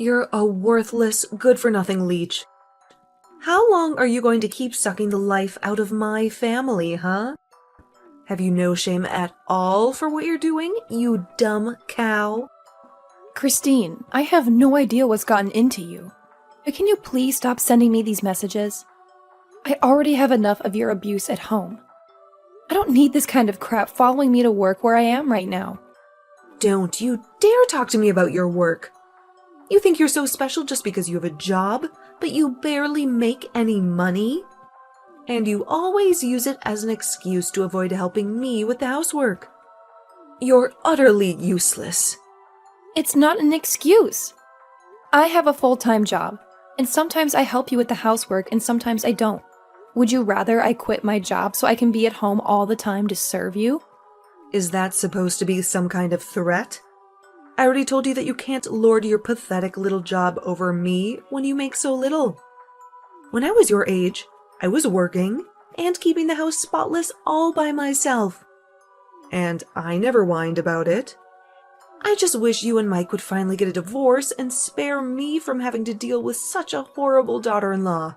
You're a worthless, good-for-nothing leech. How long are you going to keep sucking the life out of my family, huh? Have you no shame at all for what you're doing, you dumb cow? Christine, I have no idea what's gotten into you. But can you please stop sending me these messages? I already have enough of your abuse at home. I don't need this kind of crap following me to work where I am right now. Don't you dare talk to me about your work. You think you're so special just because you have a job, but you barely make any money? And you always use it as an excuse to avoid helping me with the housework. You're utterly useless. It's not an excuse. I have a full-time job, and sometimes I help you with the housework and sometimes I don't. Would you rather I quit my job so I can be at home all the time to serve you? Is that supposed to be some kind of threat? I already told you that you can't lord your pathetic little job over me when you make so little. When I was your age, I was working and keeping the house spotless all by myself. And I never whined about it. I just wish you and Mike would finally get a divorce and spare me from having to deal with such a horrible daughter-in-law.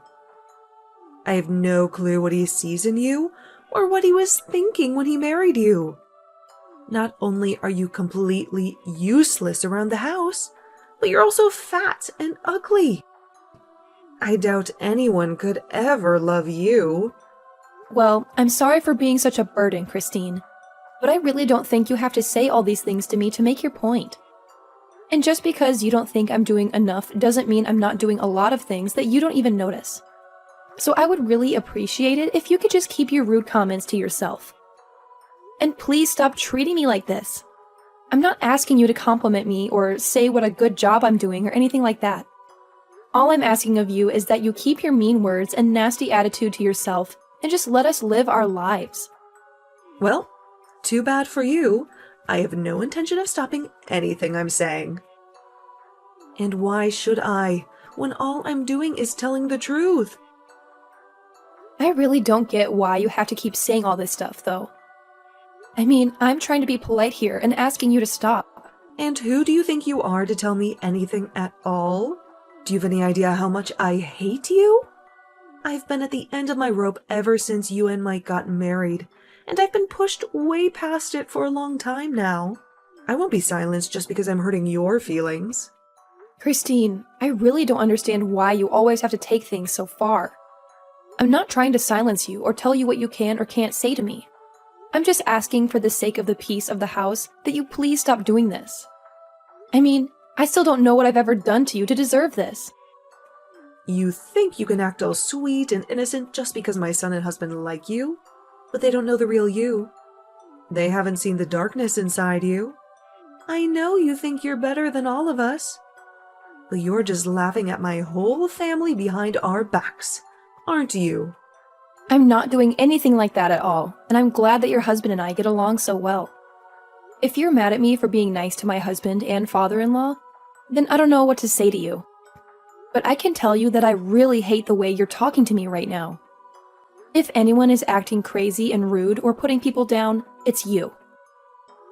I have no clue what he sees in you or what he was thinking when he married you. Not only are you completely useless around the house, but you're also fat and ugly. I doubt anyone could ever love you. Well, I'm sorry for being such a burden, Christine, but I really don't think you have to say all these things to me to make your point. And just because you don't think I'm doing enough doesn't mean I'm not doing a lot of things that you don't even notice. So I would really appreciate it if you could just keep your rude comments to yourself. And please stop treating me like this. I'm not asking you to compliment me or say what a good job I'm doing or anything like that. All I'm asking of you is that you keep your mean words and nasty attitude to yourself and just let us live our lives. Well, too bad for you. I have no intention of stopping anything I'm saying. And why should I, when all I'm doing is telling the truth? I really don't get why you have to keep saying all this stuff, though. I mean, I'm trying to be polite here and asking you to stop. And who do you think you are to tell me anything at all? Do you have any idea how much I hate you? I've been at the end of my rope ever since you and Mike got married, and I've been pushed way past it for a long time now. I won't be silenced just because I'm hurting your feelings. Christine, I really don't understand why you always have to take things so far. I'm not trying to silence you or tell you what you can or can't say to me. I'm just asking for the sake of the peace of the house that you please stop doing this. I mean, I still don't know what I've ever done to you to deserve this. You think you can act all sweet and innocent just because my son and husband like you, but they don't know the real you. They haven't seen the darkness inside you. I know you think you're better than all of us, but you're just laughing at my whole family behind our backs, aren't you? I'm not doing anything like that at all, and I'm glad that your husband and I get along so well. If you're mad at me for being nice to my husband and father-in-law, then I don't know what to say to you. But I can tell you that I really hate the way you're talking to me right now. If anyone is acting crazy and rude or putting people down, it's you.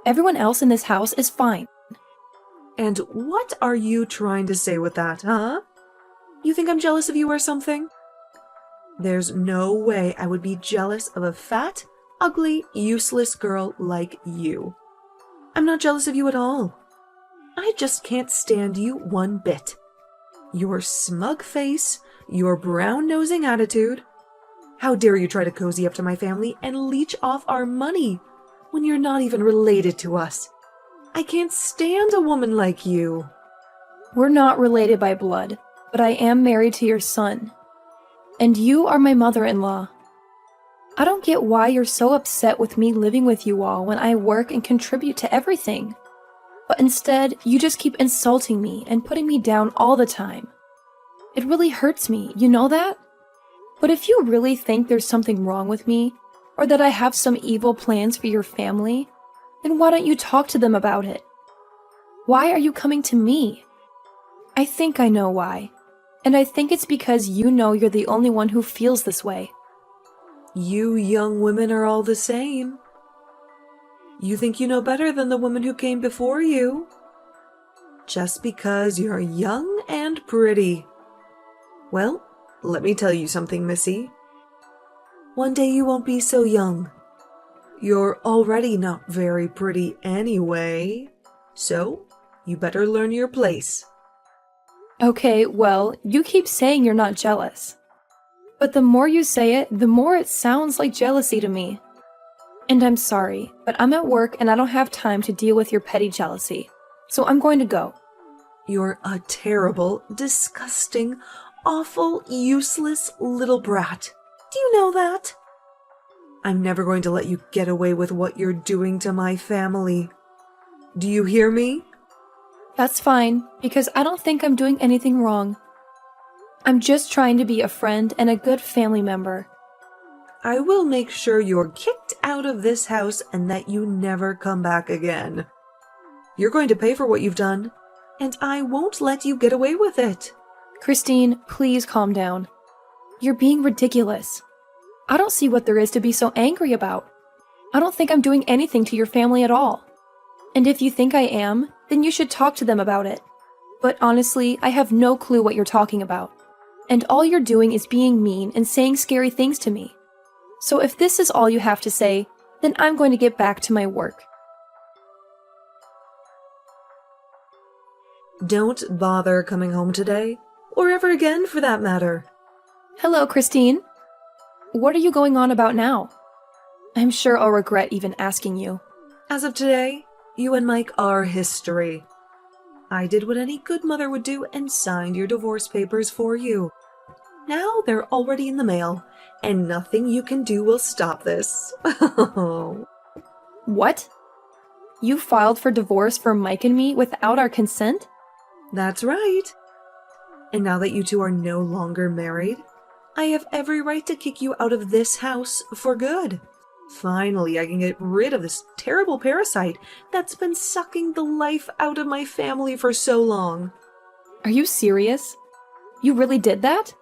Everyone else in this house is fine. And what are you trying to say with that, huh? You think I'm jealous of you or something? There's no way I would be jealous of a fat, ugly, useless girl like you. I'm not jealous of you at all. I just can't stand you one bit. Your smug face, your brown-nosing attitude. How dare you try to cozy up to my family and leech off our money when you're not even related to us? I can't stand a woman like you. We're not related by blood, but I am married to your son. And you are my mother-in-law. I don't get why you're so upset with me living with you all when I work and contribute to everything. But instead, you just keep insulting me and putting me down all the time. It really hurts me, you know that? But if you really think there's something wrong with me, or that I have some evil plans for your family, then why don't you talk to them about it? Why are you coming to me? I think I know why. And I think it's because you know you're the only one who feels this way. You young women are all the same. You think you know better than the woman who came before you. just because you're young and pretty. Well, let me tell you something, Missy. One day you won't be so young. You're already not very pretty anyway, so you better learn your place. Okay, well, you keep saying you're not jealous. But the more you say it, the more it sounds like jealousy to me. And I'm sorry, but I'm at work and I don't have time to deal with your petty jealousy. So I'm going to go. You're a terrible, disgusting, awful, useless little brat. Do you know that? I'm never going to let you get away with what you're doing to my family. Do you hear me? That's fine, because I don't think I'm doing anything wrong. I'm just trying to be a friend and a good family member. I will make sure you're kicked out of this house and that you never come back again. You're going to pay for what you've done, and I won't let you get away with it. Christine, please calm down. You're being ridiculous. I don't see what there is to be so angry about. I don't think I'm doing anything to your family at all. And if you think I am, then you should talk to them about it. But honestly, I have no clue what you're talking about. And all you're doing is being mean and saying scary things to me. So if this is all you have to say, then I'm going to get back to my work. Don't bother coming home today, or ever again for that matter. Hello, Christine. What are you going on about now? I'm sure I'll regret even asking you. As of today, you and Mike are history. I did what any good mother would do and signed your divorce papers for you. Now they're already in the mail, and nothing you can do will stop this. What? You filed for divorce for Mike and me without our consent? That's right. And now that you two are no longer married, I have every right to kick you out of this house for good. Finally, I can get rid of this terrible parasite that's been sucking the life out of my family for so long. Are you serious? You really did that?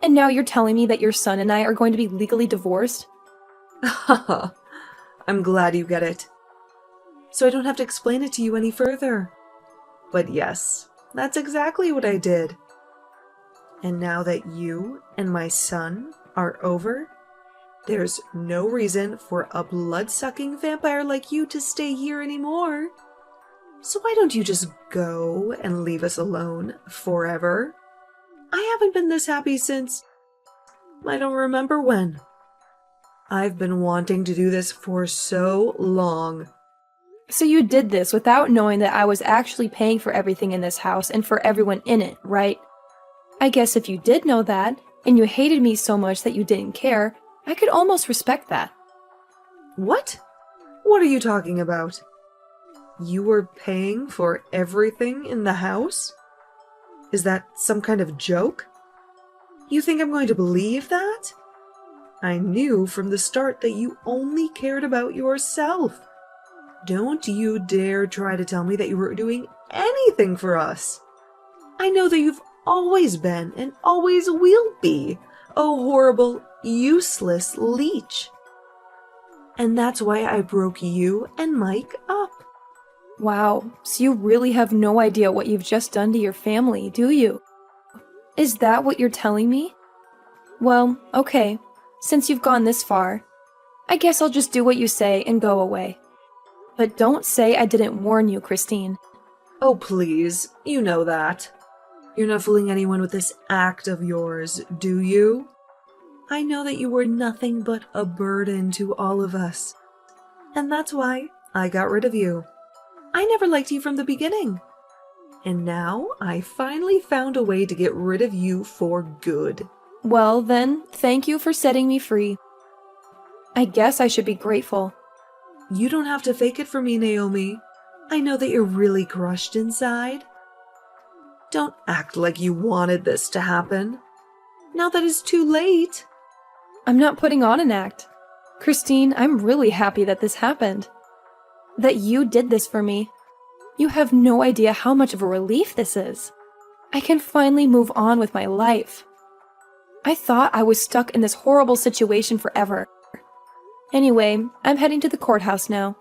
And now you're telling me that your son and I are going to be legally divorced? I'm glad you get it. So I don't have to explain it to you any further. But yes, that's exactly what I did. And now that you and my son are over, there's no reason for a blood-sucking vampire like you to stay here anymore. So why don't you just go and leave us alone forever? I haven't been this happy since... I don't remember when. I've been wanting to do this for so long. So you did this without knowing that I was actually paying for everything in this house and for everyone in it, right? I guess if you did know that, and you hated me so much that you didn't care, I could almost respect that. What? What are you talking about? You were paying for everything in the house? Is that some kind of joke? You think I'm going to believe that? I knew from the start that you only cared about yourself. Don't you dare try to tell me that you were doing anything for us. I know that you've always been and always will be a horrible, useless leech. And that's why I broke you and Mike up. Wow, so you really have no idea what you've just done to your family, do you? Is that what you're telling me? Well, okay, since you've gone this far, I guess I'll just do what you say and go away. But don't say I didn't warn you, Christine. Oh, please, you know that. You're not fooling anyone with this act of yours, do you? I know that you were nothing but a burden to all of us. And that's why I got rid of you. I never liked you from the beginning. And now I finally found a way to get rid of you for good. Well, then, thank you for setting me free. I guess I should be grateful. You don't have to fake it for me, Naomi. I know that you're really crushed inside. Don't act like you wanted this to happen. Now that it's too late. I'm not putting on an act. Christine, I'm really happy that this happened. That you did this for me. You have no idea how much of a relief this is. I can finally move on with my life. I thought I was stuck in this horrible situation forever. Anyway, I'm heading to the courthouse now.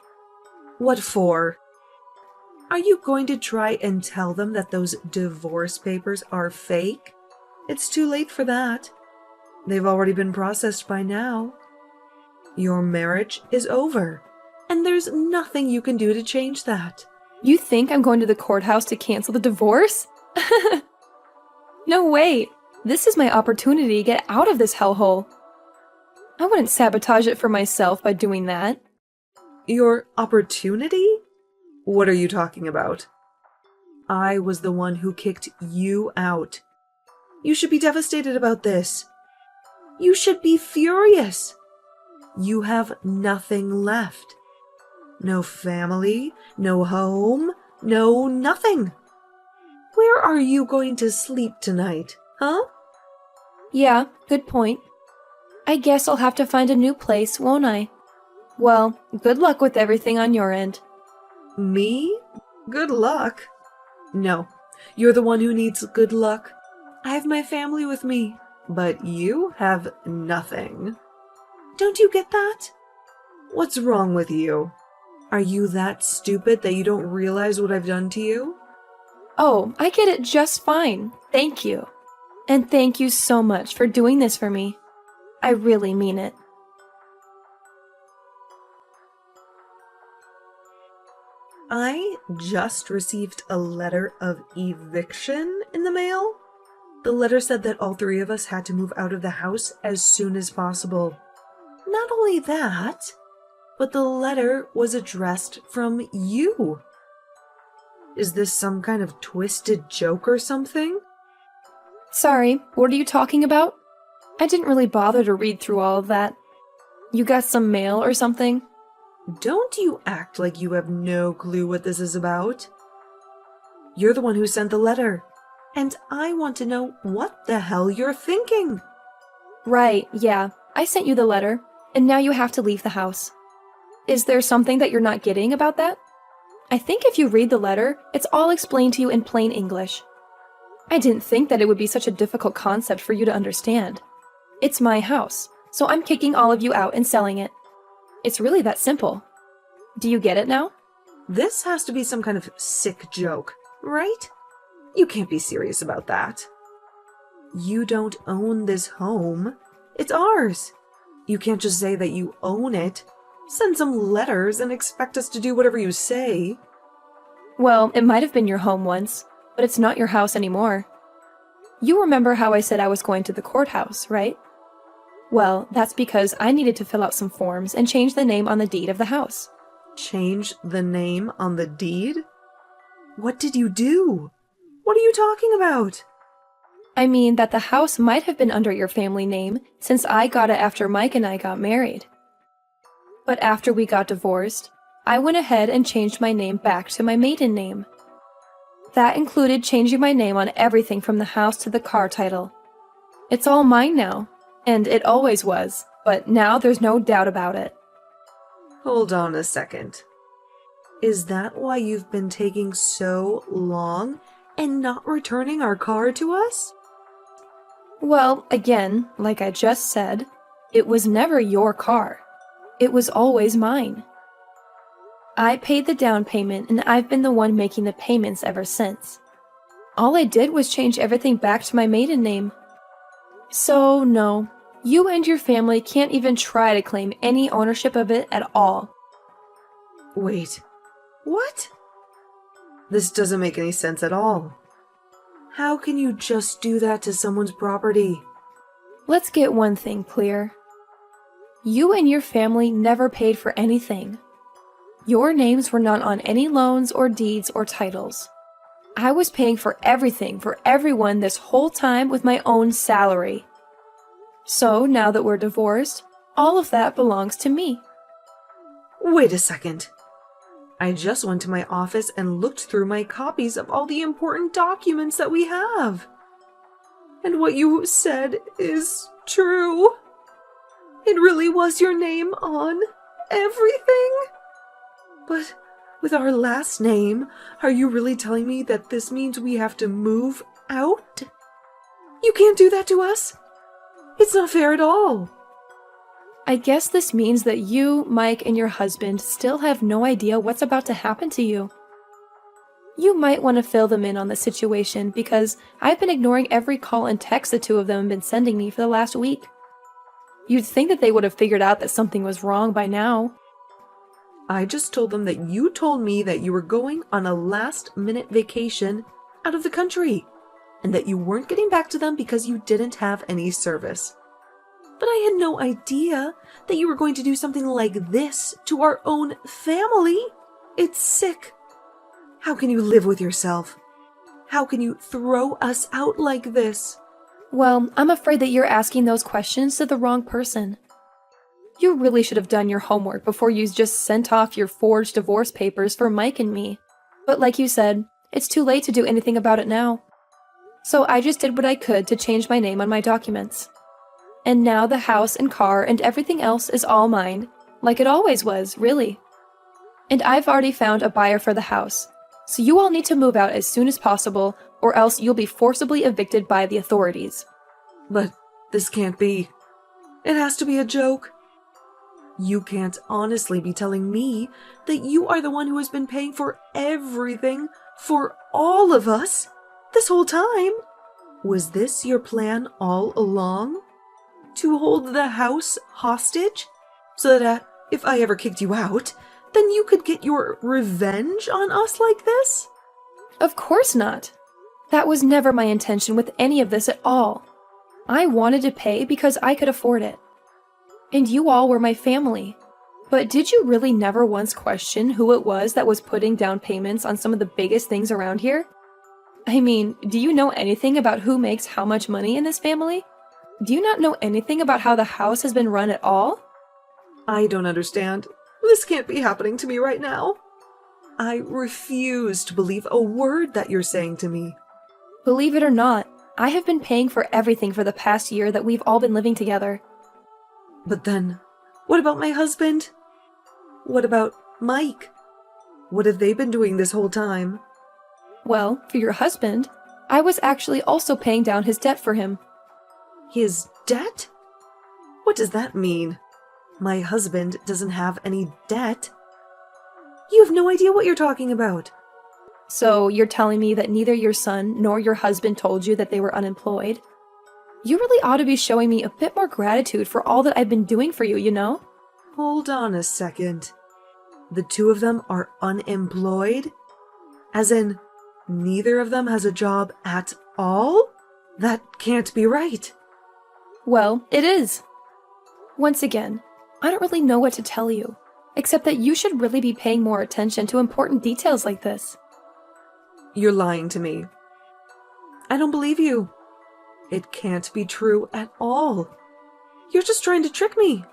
What for? Are you going to try and tell them that those divorce papers are fake? It's too late for that. They've already been processed by now. Your marriage is over, and there's nothing you can do to change that. You think I'm going to the courthouse to cancel the divorce? No way! This is my opportunity to get out of this hellhole. I wouldn't sabotage it for myself by doing that. Your opportunity? What are you talking about? I was the one who kicked you out. You should be devastated about this. You should be furious. You have nothing left. No family, no home, no nothing. Where are you going to sleep tonight, huh? Yeah, good point. I guess I'll have to find a new place, won't I? Well, good luck with everything on your end. Me? Good luck? No, you're the one who needs good luck. I have my family with me, but you have nothing. Don't you get that? What's wrong with you? Are you that stupid that you don't realize what I've done to you? Oh, I get it just fine. Thank you. And thank you so much for doing this for me. I really mean it. I just received a letter of eviction in the mail. The letter said that all three of us had to move out of the house as soon as possible. Not only that, but the letter was addressed from you. Is this some kind of twisted joke or something? Sorry, what are you talking about? I didn't really bother to read through all of that. You got some mail or something? Don't you act like you have no clue what this is about. You're the one who sent the letter, and I want to know what the hell you're thinking. Right, yeah. I sent you the letter, and now you have to leave the house. Is there something that you're not getting about that? I think if you read the letter, it's all explained to you in plain English. I didn't think that it would be such a difficult concept for you to understand. It's my house, so I'm kicking all of you out and selling it. It's really that simple. Do you get it now? This has to be some kind of sick joke, right? You can't be serious about that. You don't own this home. It's ours. You can't just say that you own it. Send some letters and expect us to do whatever you say. Well, it might have been your home once, but it's not your house anymore. You remember how I said I was going to the courthouse, right? Well, that's because I needed to fill out some forms and change the name on the deed of the house. Change the name on the deed? What did you do? What are you talking about? I mean that the house might have been under your family name since I got it after Mike and I got married. But after we got divorced, I went ahead and changed my name back to my maiden name. That included changing my name on everything from the house to the car title. It's all mine now, and it always was, but now there's no doubt about it. Hold on a second. Is that why you've been taking so long and not returning our car to us? Well, again, like I just said, it was never your car. It was always mine. I paid the down payment, and I've been the one making the payments ever since. All I did was change everything back to my maiden name. So, no, you and your family can't even try to claim any ownership of it at all. Wait, what? This doesn't make any sense at all. How can you just do that to someone's property? Let's get one thing clear. You and your family never paid for anything. Your names were not on any loans or deeds or titles. I was paying for everything for everyone this whole time with my own salary. So now that we're divorced, all of that belongs to me. Wait a second. I just went to my office and looked through my copies of all the important documents that we have. And what you said is true. It really was your name on everything? But with our last name, are you really telling me that this means we have to move out? You can't do that to us. It's not fair at all. I guess this means that you, Mike, and your husband still have no idea what's about to happen to you. You might want to fill them in on the situation because I've been ignoring every call and text the two of them have been sending me for the last week. You'd think that they would have figured out that something was wrong by now. I just told them that you told me that you were going on a last-minute vacation out of the country, and that you weren't getting back to them because you didn't have any service. But I had no idea that you were going to do something like this to our own family. It's sick. How can you live with yourself? How can you throw us out like this? Well, I'm afraid that you're asking those questions to the wrong person. You really should have done your homework before you just sent off your forged divorce papers for Mike and me. But like you said, it's too late to do anything about it now. So I just did what I could to change my name on my documents. And now the house and car and everything else is all mine, like it always was, really. And I've already found a buyer for the house, so you all need to move out as soon as possible, or else you'll be forcibly evicted by the authorities. But this can't be. It has to be a joke. You can't honestly be telling me that you are the one who has been paying for everything for all of us this whole time. Was this your plan all along? To hold the house hostage? So that if I ever kicked you out, then you could get your revenge on us like this? Of course not. That was never my intention with any of this at all. I wanted to pay because I could afford it. And you all were my family. But did you really never once question who it was that was putting down payments on some of the biggest things around here? I mean, do you know anything about who makes how much money in this family? Do you not know anything about how the house has been run at all? I don't understand. This can't be happening to me right now. I refuse to believe a word that you're saying to me. Believe it or not, I have been paying for everything for the past year that we've all been living together. But then, what about my husband? What about Mike? What have they been doing this whole time? Well, for your husband, I was actually also paying down his debt for him. His debt? What does that mean? My husband doesn't have any debt. You have no idea what you're talking about. So you're telling me that neither your son nor your husband told you that they were unemployed? You really ought to be showing me a bit more gratitude for all that I've been doing for you, you know? Hold on a second. The two of them are unemployed? As in, neither of them has a job at all? That can't be right. Well, it is. Once again, I don't really know what to tell you, except that you should really be paying more attention to important details like this. You're lying to me. I don't believe you. It can't be true at all. You're just trying to trick me.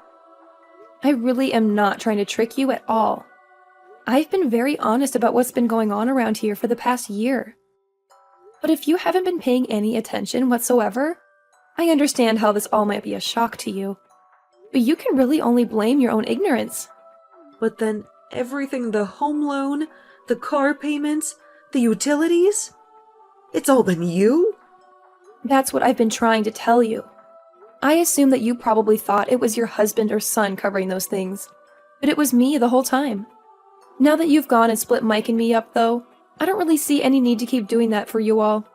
I really am not trying to trick you at all. I've been very honest about what's been going on around here for the past year. But if you haven't been paying any attention whatsoever, I understand how this all might be a shock to you. But you can really only blame your own ignorance. But then everything, the home loan, the car payments, the utilities, it's all been you? That's what I've been trying to tell you. I assume that you probably thought it was your husband or son covering those things, but it was me the whole time. Now that you've gone and split Mike and me up, though, I don't really see any need to keep doing that for you all.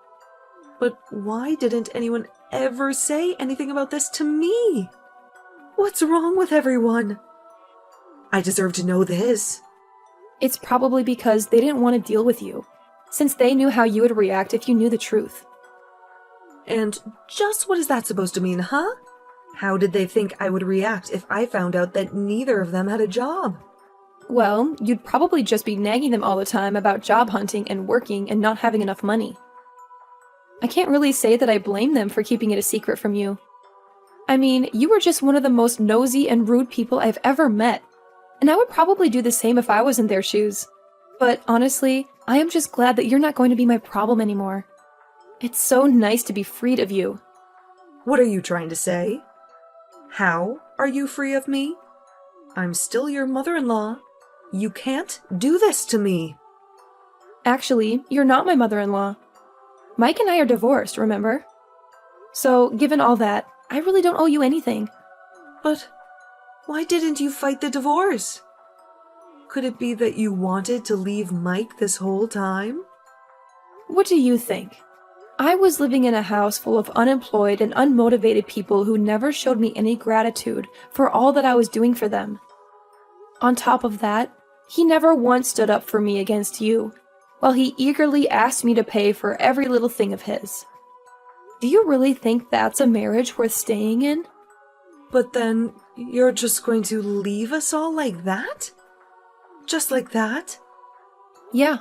But why didn't anyone ever say anything about this to me? What's wrong with everyone? I deserve to know this. It's probably because they didn't want to deal with you, since they knew how you would react if you knew the truth. And just what is that supposed to mean, huh? How did they think I would react if I found out that neither of them had a job? Well, you'd probably just be nagging them all the time about job hunting and working and not having enough money. I can't really say that I blame them for keeping it a secret from you. I mean, you were just one of the most nosy and rude people I've ever met, and I would probably do the same if I was in their shoes. But honestly, I am just glad that you're not going to be my problem anymore. It's so nice to be freed of you. What are you trying to say? How are you free of me? I'm still your mother-in-law. You can't do this to me. Actually, you're not my mother-in-law. Mike and I are divorced, remember? So, given all that, I really don't owe you anything. But why didn't you fight the divorce? Could it be that you wanted to leave Mike this whole time? What do you think? I was living in a house full of unemployed and unmotivated people who never showed me any gratitude for all that I was doing for them. On top of that, he never once stood up for me against you, while he eagerly asked me to pay for every little thing of his. Do you really think that's a marriage worth staying in? But then, you're just going to leave us all like that? Just like that? Yeah.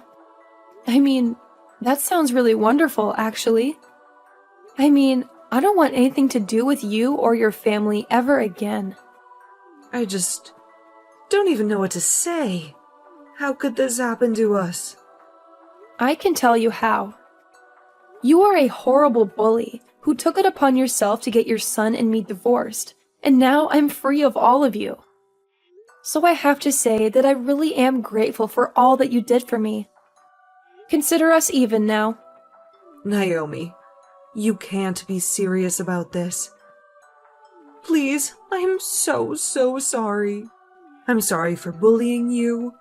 I mean, that sounds really wonderful, actually. I don't want anything to do with you or your family ever again. I just don't even know what to say. How could this happen to us? I can tell you how. You are a horrible bully who took it upon yourself to get your son and me divorced, and now I'm free of all of you. So I have to say that I really am grateful for all that you did for me. Consider us even now. Naomi, you can't be serious about this. Please, I'm so sorry. I'm sorry for bullying you.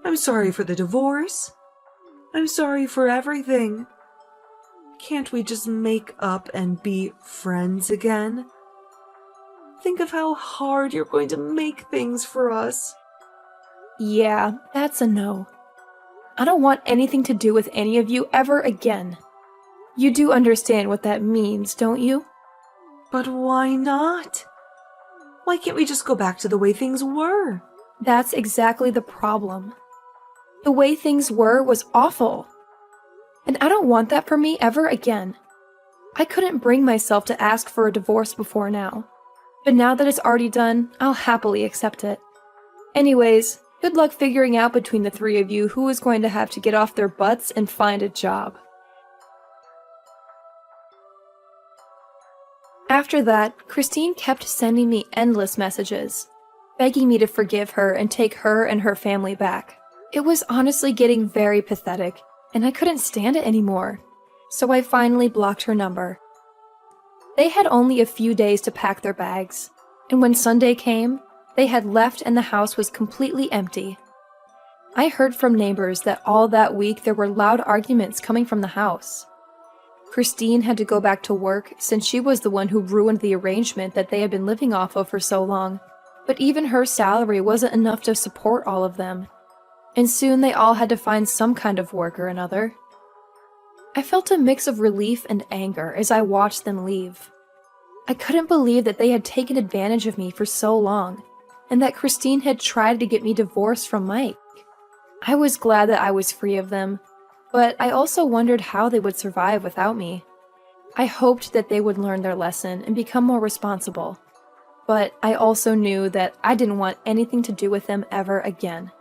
I'm sorry for the divorce. I'm sorry for everything. Can't we just make up and be friends again? Think of how hard you're going to make things for us. Yeah, that's a no. I don't want anything to do with any of you ever again. You do understand what that means, don't you? But why not? Why can't we just go back to the way things were? That's exactly the problem. The way things were was awful. And I don't want that for me ever again. I couldn't bring myself to ask for a divorce before now. But now that it's already done, I'll happily accept it. Anyways, good luck figuring out between the three of you who is going to have to get off their butts and find a job. After that, Christine kept sending me endless messages, begging me to forgive her and take her and her family back. It was honestly getting very pathetic, and I couldn't stand it anymore, so I finally blocked her number. They had only a few days to pack their bags, and when Sunday came, they had left and the house was completely empty. I heard from neighbors that all that week there were loud arguments coming from the house. Christine had to go back to work since she was the one who ruined the arrangement that they had been living off of for so long, but even her salary wasn't enough to support all of them, and soon they all had to find some kind of work or another. I felt a mix of relief and anger as I watched them leave. I couldn't believe that they had taken advantage of me for so long, and that Christine had tried to get me divorced from Mike. I was glad that I was free of them, but I also wondered how they would survive without me. I hoped that they would learn their lesson and become more responsible, but I also knew that I didn't want anything to do with them ever again.